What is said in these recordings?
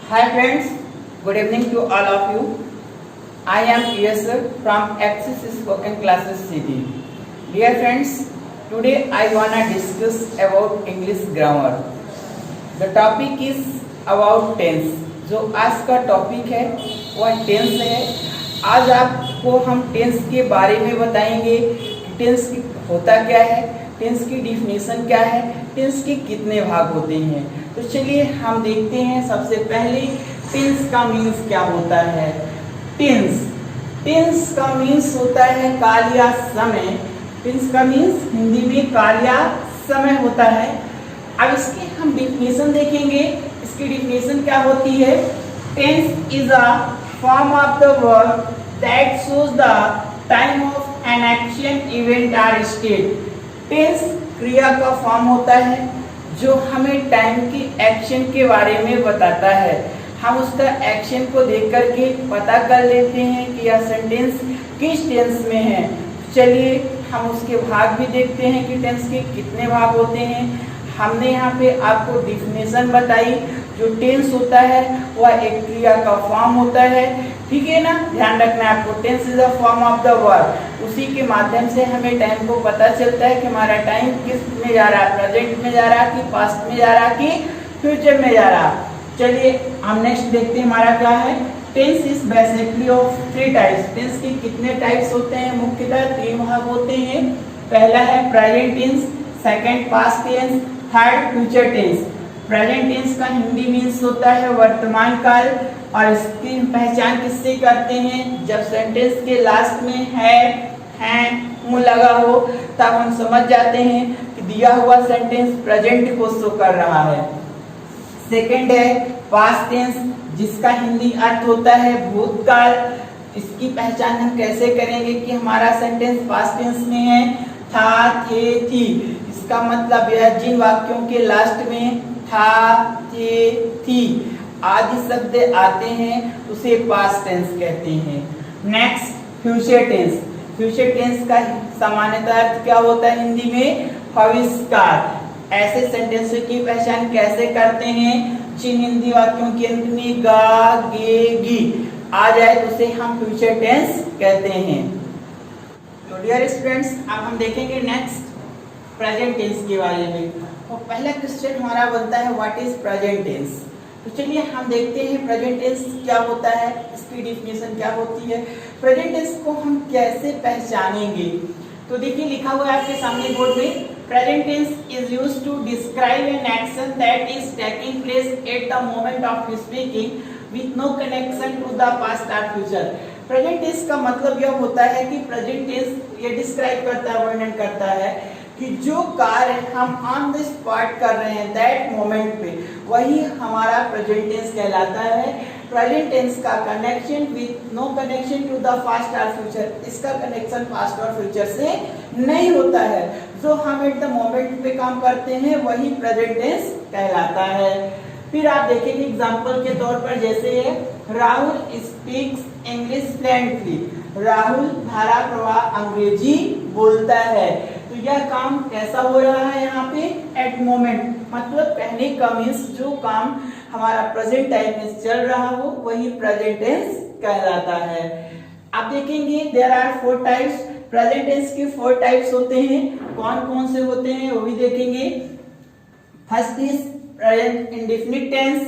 Hi friends, good evening to all of you. I am PS from Axis Spoken Classes City. Dear friends, today I wanna discuss about English grammar. The topic is about tense. जो आज का topic है वह tense है। आज आपको हम tense के बारे में बताएंगे कि टेंस होता क्या है, टेंस की डिफिनेशन क्या है, टेंस के कितने भाग होते हैं। तो चलिए हम देखते हैं। सबसे पहले टेंस का मीन्स क्या होता है। टेंस का मीन्स होता है काल या समय। टेंस का मीन्स हिंदी में काल या समय होता है। अब इसकी हम डिफिनेशन देखेंगे। इसकी डिफिनेशन क्या होती है। Tense is a form of the verb that shows the time of an action event or state. Tense क्रिया का फॉर्म होता है जो हमें टाइम की एक्शन के बारे में बताता है। हम उसका एक्शन को देख करके पता कर लेते हैं कि यह सेंटेंस किस टेंस में है। चलिए हम उसके भाग भी देखते हैं कि टेंस के कितने भाग होते हैं। हमने यहाँ पे आपको डिफिनेशन बताई। जो टेंस होता है वह एक क्रिया का फॉर्म होता है, ठीक है ना। ध्यान रखना है आपको। Tense is a form of the verb. उसी के माध्यम से हमें टाइम को पता चलता है कि हमारा टाइम किस में जा रहा है, प्रेजेंट में जा रहा है कि पास्ट में जा रहा है कि फ्यूचर में जा रहा। चलिए हम नेक्स्ट देखते हैं हमारा क्या है। Tense is basically of three types. Tense के कितने टाइप्स होते हैं। मुख्यतः तीन भाग होते हैं। पहला है present tense, second past tense, third future tense. Present tense का हिंदी मीन्स होता है वर्तमान काल। और इसकी पहचान किससे करते हैं। जब सेंटेंस के लास्ट में है लगा हो तब हम समझ जाते हैं कि दिया हुआ सेंटेंस प्रेजेंट को शो कर रहा है। सेकंड है पास्ट टेंस, जिसका हिंदी अर्थ होता है भूतकाल। इसकी पहचान हम कैसे करेंगे कि हमारा सेंटेंस पास्ट टेंस में है। था, थे, थी। इसका मतलब यह जिन वाक्यों के लास्ट में था, थे, थी आदि शब्द आते हैं उसे पास्ट टेंस कहते हैं। Next future tense. Future tense का सामान्यतः अर्थ क्या होता है हिंदी में। भविष्यकाल। ऐसे सेंटेंसों की पहचान कैसे करते हैं। जिन हिंदी वाक्यों के अंत में गा, गे, गी आ जाए तो उसे हम फ्यूचर टेंस कहते हैं। तो डियर स्टूडेंट्स, अब हम देखेंगे नेक्स्ट प्रेजेंट टेंस के बारे में। तो पहला क्वेश्चन हमारा बनता है व्हाट इज प्रेजेंट टेंस। तो चलिए हम देखते हैं प्रेजेंट टेंस क्या होता है, इसकी डिफिनेशन क्या होती है, प्रेजेंट टेंस को हम कैसे पहचानेंगे। तो देखिए लिखा हुआ है आपके सामने बोर्ड में। Present tense is used to describe an action that is taking place at the moment of speaking with no connection to the past और फ्यूचर। प्रेजेंट टेंस का मतलब यह होता है कि प्रेजेंट टेंस ये डिस्क्राइब करता है, वर्णन करता है कि जो कार्य हम ऑन द स्पॉट कर रहे हैं दैट मोमेंट पे, वही हमारा प्रेजेंट टेंस कहलाता है। प्रेजेंट टेंस का connection with no connection to the past और फ्यूचर। इसका कनेक्शन पास्ट और फ्यूचर से नहीं होता है। जो हम एट द मोमेंट पे काम करते हैं वही प्रेजेंट टेंस कहलाता है। फिर आप देखेंगे एग्जांपल के तौर पर, जैसे है Rahul speaks English fluently. Rahul धारा प्रवाह अंग्रेजी बोलता है। तो यह काम कैसा हो रहा है यहाँ पे एट मोमेंट, मतलब पहले का मीन्स जो काम हमारा प्रेजेंट टाइम में चल रहा हो वही प्रेजेंट टेंस कहलाता है। आप देखेंगे there are 4 types. Present tense के 4 टाइप्स होते हैं। कौन कौन से होते हैं वो भी देखेंगे। First is present indefinite tense,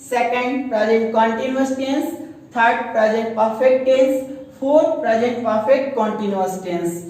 second present continuous tense, third present perfect tense, fourth present perfect continuous tense.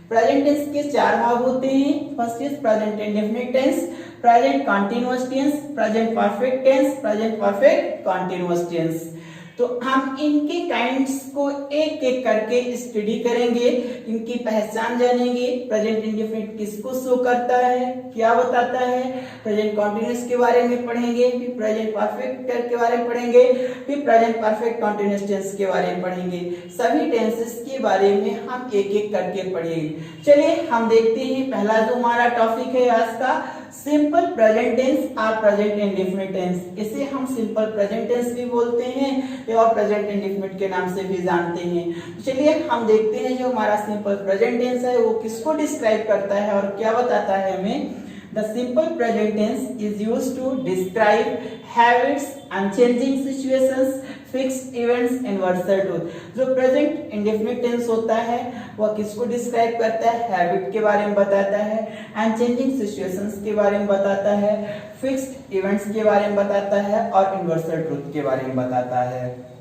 Present tense के 4 भाग होते हैं। First is present indefinite tense, present continuous tense, present perfect tense, present perfect continuous tense. तो हम इनके kinds को एक एक करके स्टडी करेंगे, इनकी पहचान जानेंगे। प्रेजेंट इंडेफिनिट किसको शो करता है, क्या बताता है। प्रेजेंट कंटीन्यूअस के बारे में पढ़ेंगे, फिर प्रेजेंट परफेक्ट के बारे में पढ़ेंगे, फिर प्रेजेंट परफेक्ट कंटीन्यूअस टेंस के बारे में पढ़ेंगे। सभी टेंसेस के बारे में हम एक एक करके पढ़ेंगे। चलिए हम देखते हैं पहला जो हमारा टॉपिक है आज का, सिंपल प्रेजेंट टेंस और प्रेजेंट इंडेफिनिट टेंस। इसे हम सिंपल प्रेजेंट टेंस भी बोलते हैं और प्रेजेंट इंडेफिनिट के नाम से भी जानते हैं। चलिए हम देखते हैं जो हमारा सिंपल प्रेजेंट टेंस है वो किसको डिस्क्राइब करता है और क्या बताता है हमें। The simple present tense is used to describe habits, unchanging situations, fixed events, universal truth. जो present indefinite tense होता है वह किसको describe करता है? Habit के बारे में बताता है, unchanging situations के बारे में बताता है, fixed events के बारे में बताता है और universal truth के बारे में बताता है।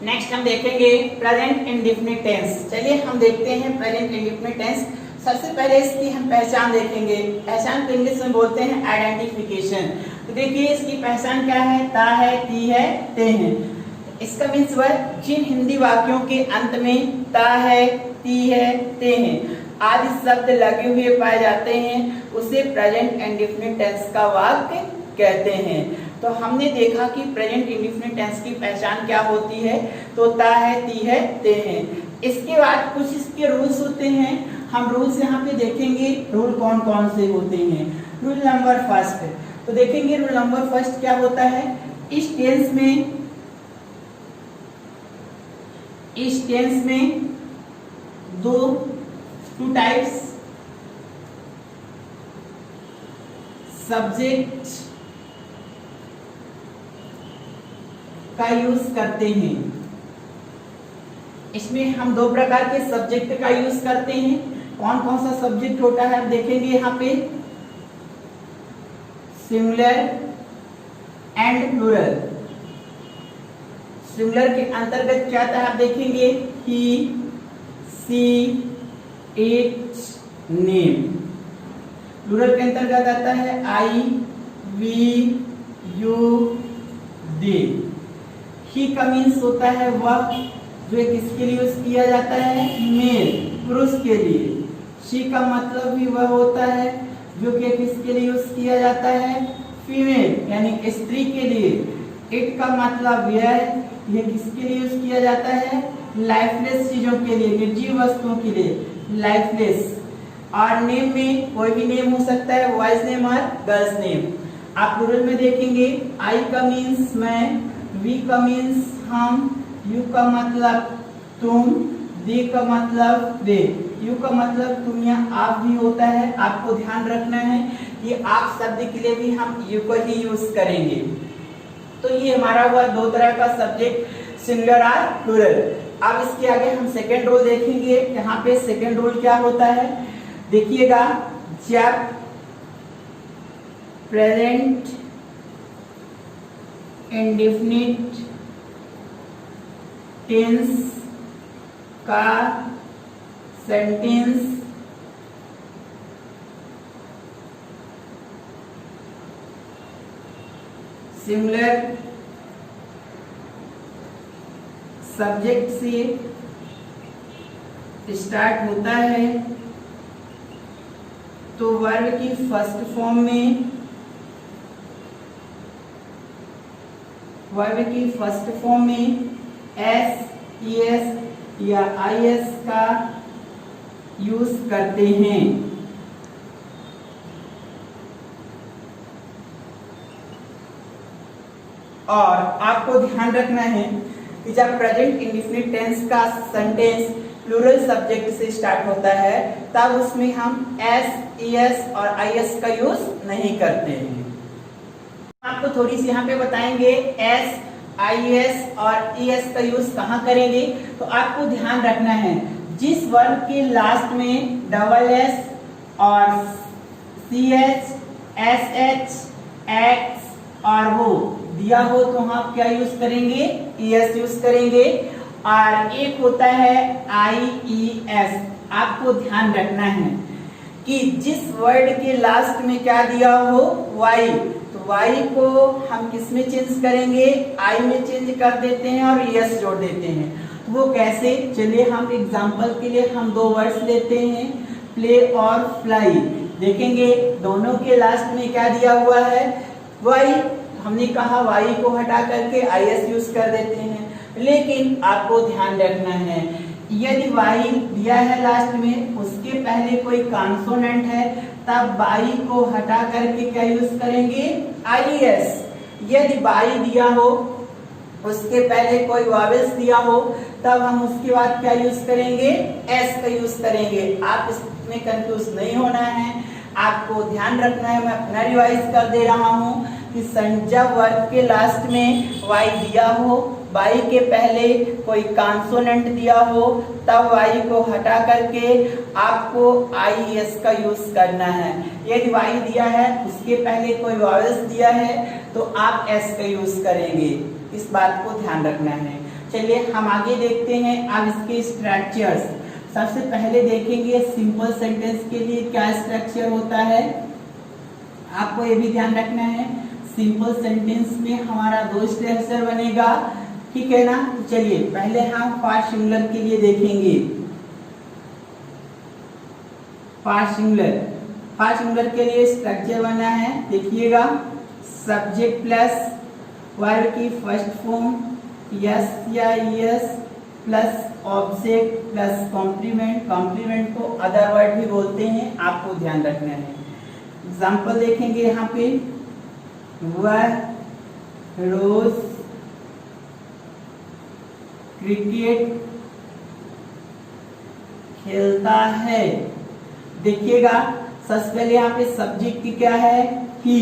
नेक्स्ट हम देखेंगे प्रेजेंट इंडेफिनिट टेंस। चलिए हम देखते हैं प्रेजेंट इंडेफिनिट टेंस। सबसे पहले इसकी हम पहचान देखेंगे। पहचान को इंग्लिश में बोलते हैं आइडेंटिफिकेशन। तो देखिए इसकी पहचान क्या है? ता है, ती है, ते हैं। इसका मीन्स वह जिन हिंदी वाक्यों के अंत में ता है, ती है, ते हैं आदि शब्द लगे हुए पाए जाते हैं उसे प्रेजेंट इंडेफिनिट टेंस का वाक्य कहते हैं। तो हमने देखा कि प्रेजेंट इंडेफिनिट टेंस की पहचान क्या होती है, तो ता है, ती है, ते हैं। इसके बाद कुछ इसके रूल्स होते हैं। हम रूल्स यहाँ पे देखेंगे रूल कौन कौन से होते हैं। रूल नंबर फर्स्ट, तो देखेंगे रूल नंबर फर्स्ट क्या होता है। इस टेंस में टू टाइप्स सब्जेक्ट का यूज करते हैं। इसमें हम दो प्रकार के सब्जेक्ट का यूज करते हैं। कौन कौन सा सब्जेक्ट होता है आप देखेंगे यहाँ पे, सिंगुलर एंड प्लूरल। सिंगुलर के अंतर्गत क्या आता है आप देखेंगे, ही, सी, इट, नेम। प्लूरल के अंतर्गत आता है आई, वी, यू, दे। ही का मीन्स होता है वह जो किसके लिए यूज किया जाता है, मेल, पुरुष के लिए। शी का मतलब भी वह होता है जो कि किसके लिए यूज किया जाता है, फीमेल यानी स्त्री के लिए। इट का मतलब यह किसके लिए यूज किया जाता है, लाइफलेस चीजों के लिए, निर्जीव वस्तुओं के लिए, लाइफलेस। और नेम में कोई भी नेम हो सकता है, बॉयज नेम और गर्ल्स नेम। आप प्लूरल में देखेंगे आई का मीन्स मैं, वी का मीन्स हम, यू का मतलब तुम, दे का मतलब वे। यू का मतलब तुम या आप भी होता है। आपको ध्यान रखना है कि आप शब्द के लिए भी हम यू को ही यूज करेंगे। तो ये हमारा हुआ दो तरह का सब्जेक्ट, सिंगुलर और प्लूरल। अब इसके आगे हम सेकेंड रूल देखेंगे। यहाँ पे सेकेंड रूल क्या होता है देखिएगा, जब प्रेजेंट इंडेफिनिट टेंस का सेंटेंस सिंगुलर सब्जेक्ट से स्टार्ट होता है तो वर्ब की फर्स्ट फॉर्म में एस, ईएस या आईएस का यूज करते हैं। और आपको ध्यान रखना है कि जब प्रेजेंट इंडेफिनिट टेंस का सेंटेंस प्लूरल सब्जेक्ट से स्टार्ट होता है तब उसमें हम एस, ईएस और आईएस का यूज नहीं करते हैं। आपको थोड़ी सी यहाँ पे बताएंगे एस, आईएस और ईएस का यूज कहाँ करेंगे। तो आपको ध्यान रखना है जिस वर्ब के लास्ट में डबल एस और C H, S H, X और वो दिया हो तो हम क्या यूज करेंगे, ईएस यूज करेंगे। और एक होता है आईईएस। आपको ध्यान रखना है कि जिस वर्ड के लास्ट में क्या दिया हो, वाई, तो वाई को हम किस में चेंज करेंगे, आई में चेंज कर देते हैं और ईएस जोड़ देते हैं। तो वो कैसे, चलिए हम एग्जांपल के लिए हम दो वर्ड्स लेते हैं, प्ले और फ्लाई। देखेंगे दोनों के लास्ट में क्या दिया हुआ है, वाई। हमने कहा वाई को हटा करके आईएस यूज कर देते हैं। लेकिन आपको ध्यान रखना है यदि वाई दिया है लास्ट में, उसके पहले कोई कॉन्सोनेंट है, तब वाई को हटा करके क्या यूज करेंगे, आईएस। यदि वाई दिया हो उसके पहले कोई वावेल्स दिया हो तब हम उसके बाद क्या यूज करेंगे, एस का यूज करेंगे। आप इसमें कंफ्यूज नहीं होना है। आपको ध्यान रखना है, मैं अपना रिवाइज कर दे रहा हूँ कि जब वर्ब के लास्ट में वाई दिया हो, वाई के पहले कोई कॉन्सोनेंट दिया हो, तब वाई को हटा करके आपको IES का यूज करना है। यदि वाई दिया है उसके पहले कोई वॉवेल्स दिया है तो आप S का यूज करेंगे, इस बात को ध्यान रखना है। चलिए हम आगे देखते हैं अब इसके स्ट्रक्चर्स। सबसे पहले देखेंगे सिंपल सेंटेंस के लिए क्या स्ट्रक्चर होता है, आपको ये भी ध्यान रखना है। सिंपल सेंटेंस में हमारा 2 स्ट्रक्चर बनेगा, ठीक है ना। चलिए पहले हम पास्ट सिंगुलर के लिए देखेंगे। पास्ट सिंगुलर के लिए स्ट्रक्चर बना है, देखिएगा। सब्जेक्ट प्लस वर्ब की फर्स्ट फॉर्म यस या ES plus object plus complement. Complement को अदर वर्ड भी बोलते हैं, आपको ध्यान रखना है। एग्जाम्पल देखेंगे यहाँ पे, वह रोज क्रिकेट खेलता है। देखिएगा सबसे पहले यहाँ पे सब्जेक्ट की क्या है, ही,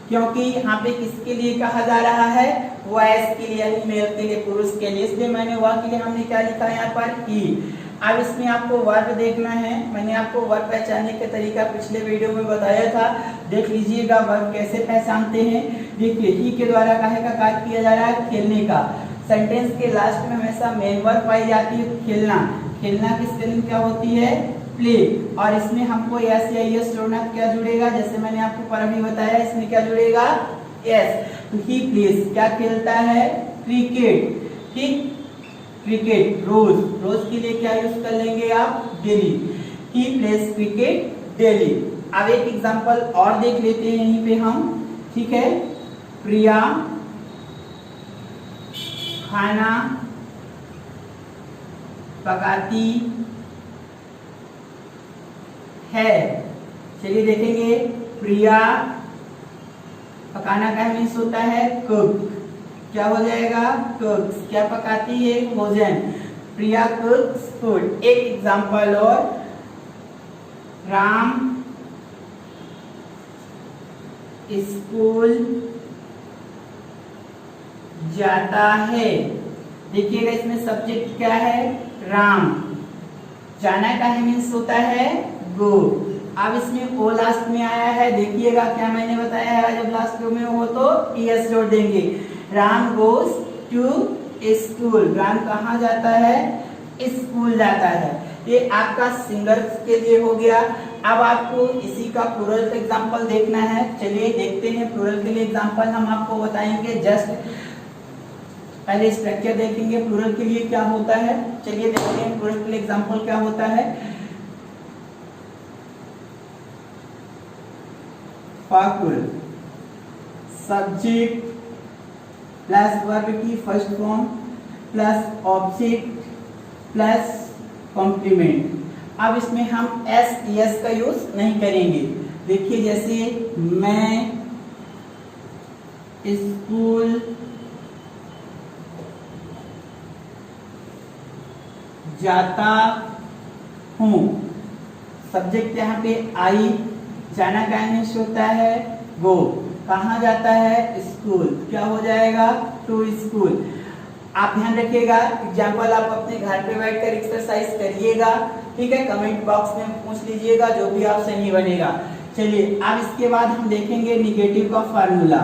क्योंकि यहाँ पे किसके लिए कहा जा रहा है, वॉइस के लिए, यानी मेल के लिए, पुरुष के लिए, इसलिए मैंने वह के लिए हमने क्या लिखा है यहाँ पर, ही। अब इसमें आपको वर्ब देखना है, मैंने आपको वर्ब पहचानने का तरीका पिछले वीडियो में बताया था, देख लीजिएगा वर्ब कैसे पहचानते हैं। देखिए ही के द्वारा काहे का कार्य किया जा रहा है, खेलने का। सेंटेंस के लास्ट में हमेशा मेन वर्ब पाई जाती है, खेलना। खेलना की स्पेलिंग क्या होती है, प्ले। और इसमें हमको एस या एस जोड़ना, क्या जुड़ेगा, जैसे मैंने आपको पर अभी बताया, इसमें क्या जुड़ेगा, एस। तो ही प्लेस क्या खेलता है, क्रिकेट, ठीक। क्रिकेट रोज, रोज के लिए क्या यूज कर लेंगे आप, डेली। ही प्लेस क्रिकेट डेली। अब एक एग्जांपल और देख लेते हैं यहीं पे हम, ठीक है। प्रिया खाना पकाती है। चलिए देखेंगे, प्रिया पकाना का मीन्स होता है कुक, क्या हो जाएगा, कुक्स, क्या पकाती है, भोजन। प्रिया कुक्स फूड। एक एग्जांपल और, राम स्कूल जाता है। देखिएगा इसमें सब्जेक्ट क्या है, राम। जाना का मीन्स होता है गो। अब इसमें ओ लास्ट में आया है, देखिएगा क्या मैंने बताया है, जब लास्ट में हो तो ES जोड़ देंगे। Ram goes to school, Ram कहाँ जाता है, स्कूल जाता है। ये आपका सिंगल के लिए हो गया। अब आपको इसी का प्लूरल का एग्जांपल देखना है, चलिए देखते हैं। प्लूरल के लिए एग्जांपल हम आपको बताएंगे, जस्ट पहले स्ट्रक्चर देखेंगे प्लूरल के लिए क्या होता है। चलिए देखते हैं प्लूरल के लिए एग्जांपल क्या होता है। फाकुल, सब्जेक्ट प्लस वर्ब की first form plus object plus complement. अब इसमें हम एस का यूज नहीं करेंगे। देखिए जैसे मैं स्कूल जाता हूँ, सब्जेक्ट यहाँ पे आई, जाना का मीन्स होता है गो, कहाँ जाता है, स्कूल, क्या हो जाएगा, टू स्कूल। आप ध्यान रखिएगा, एग्जाम्पल आप अपने घर पे बैठकर एक्सरसाइज करिएगा, ठीक है। कमेंट बॉक्स में पूछ लीजिएगा, जो भी आप सही बनेगा। चलिए अब इसके बाद हम देखेंगे निगेटिव का फार्मूला।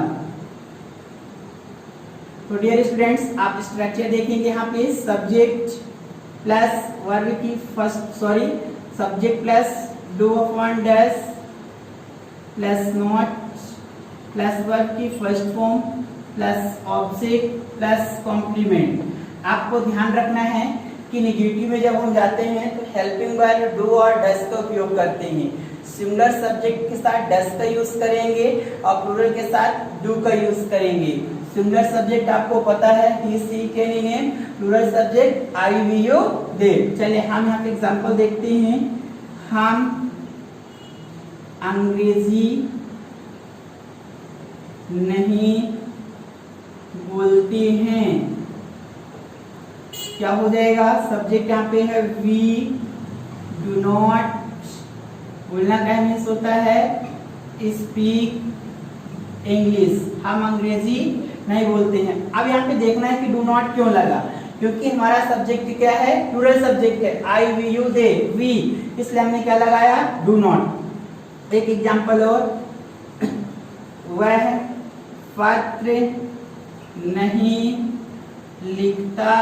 तो डियर स्टूडेंट्स, आप स्ट्रक्चर देखेंगे यहाँ पे, सब्जेक्ट प्लस वर्ब की first, subject plus do upon dash plus not plus verb की first form plus object plus complement. आपको ध्यान रखना है कि निगेटिव में जब हम जाते हैं तो हेल्पिंग वर्ब डू और डस का उपयोग करते हैं। सिंगुलर सब्जेक्ट के साथ डस का यूज करेंगे और प्लूरल के साथ डू का यूज करेंगे। सिंगुलर सब्जेक्ट आपको पता है he she can name, plural subject I we you they. चलिए हम यहाँ पे एग्जांपल देखते हैं। हम अंग्रेजी नहीं बोलते हैं, क्या हो जाएगा, सब्जेक्ट यहाँ पे है वी डू नॉट बोलना क्या मीन्स होता है, स्पीक इंग्लिश, हम अंग्रेजी नहीं बोलते हैं। अब यहाँ पे देखना है कि डू नॉट क्यों लगा, क्योंकि हमारा सब्जेक्ट क्या है, प्लूरल सब्जेक्ट है, आई वी यू दे वी, इसलिए हमने क्या लगाया, डू नॉट। एक एग्जांपल और, वह पत्र नहीं लिखता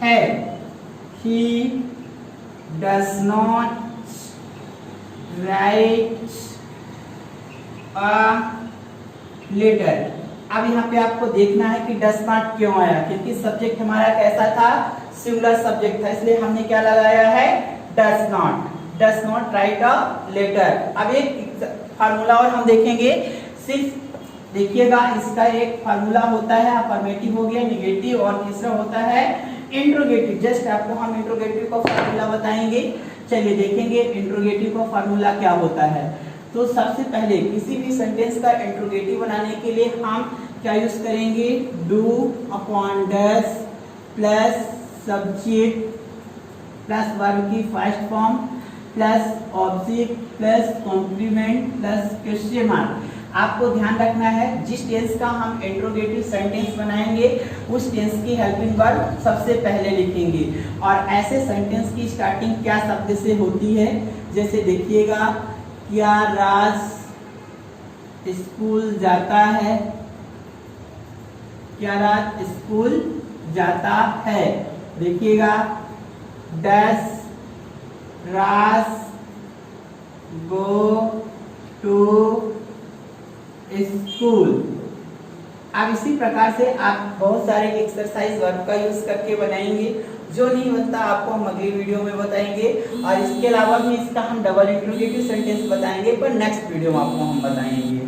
है, he does not write a letter। अब यहाँ पे आपको देखना है कि डस नॉट क्यों आया, क्योंकि सब्जेक्ट हमारा कैसा था, सिंगुलर सब्जेक्ट था, इसलिए हमने क्या लगाया है, does not write a letter. अब एक फार्मूला और हम देखेंगे, सिर्फ देखिएगा, इसका एक फार्मूला होता है, अफर्मेटिव हो गया, नेगेटिव, और तीसरा होता है इंट्रोगेटिव। जस्ट आपको हम इंट्रोगेटिव का फार्मूला बताएंगे। चलिए देखेंगे इंट्रोगेटिव का फार्मूला क्या होता है। तो सबसे पहले किसी भी सेंटेंस का इंट्रोगेटिव बनाने के लिए हम क्या यूज करेंगे, do upon does plus subject plus verb की first form plus object plus complement plus question mark. आपको ध्यान रखना है, जिस टेंस का हम इंट्रोगेटिव सेंटेंस बनाएंगे उस टेंस की हेल्पिंग वर्ब सबसे पहले लिखेंगे। और ऐसे सेंटेंस की स्टार्टिंग क्या शब्द से होती है, जैसे देखिएगा, क्या राज स्कूल जाता है, क्या राज स्कूल जाता है। देखिएगा, डस राज गो टू स्कूल। अब इसी प्रकार से आप बहुत सारे एक्सरसाइज वर्ब का यूज करके बनाएंगे, जो नहीं बनता आपको हम अगली वीडियो में बताएंगे। और इसके अलावा भी इसका हम डबल इंट्रोगेटिव सेंटेंस बताएंगे, पर नेक्स्ट वीडियो में आपको हम बताएंगे।